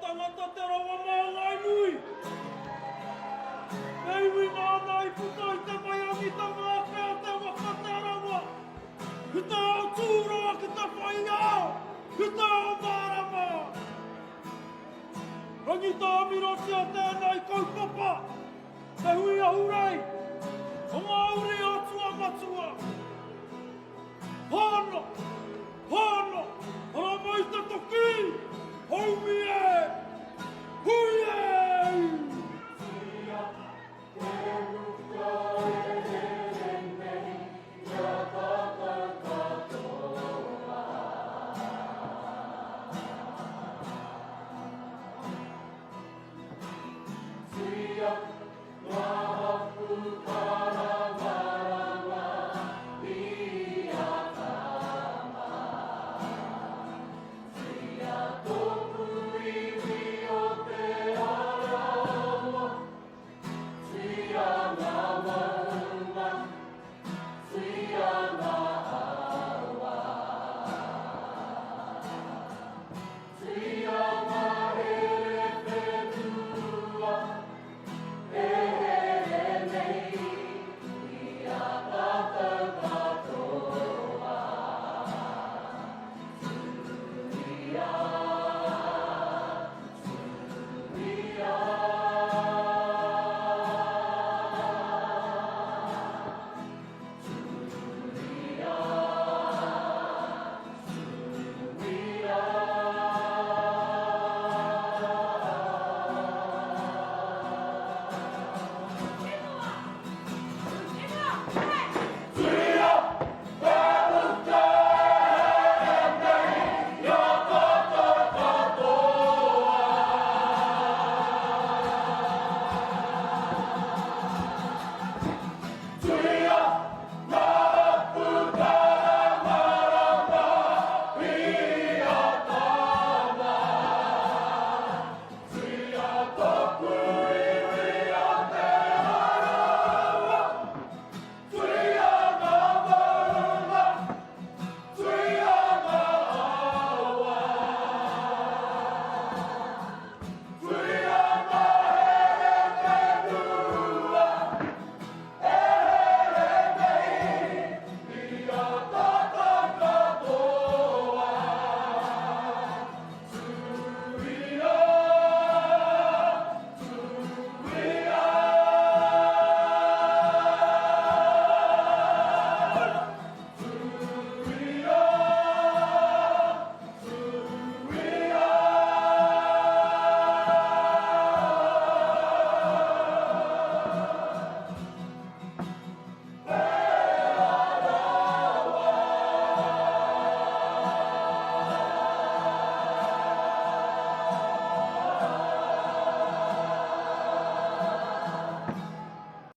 tangata te rawa maangai nui. Eiwi ngāna I puta I te mai angi ta ngāpea te waka te rawa. Hita o tūroa ki ta whai ao. Hita o mārama. Rangi tā mirotia tēnei kaupapa. Te hui ahurei. O ngā uri atua matua. Hāna.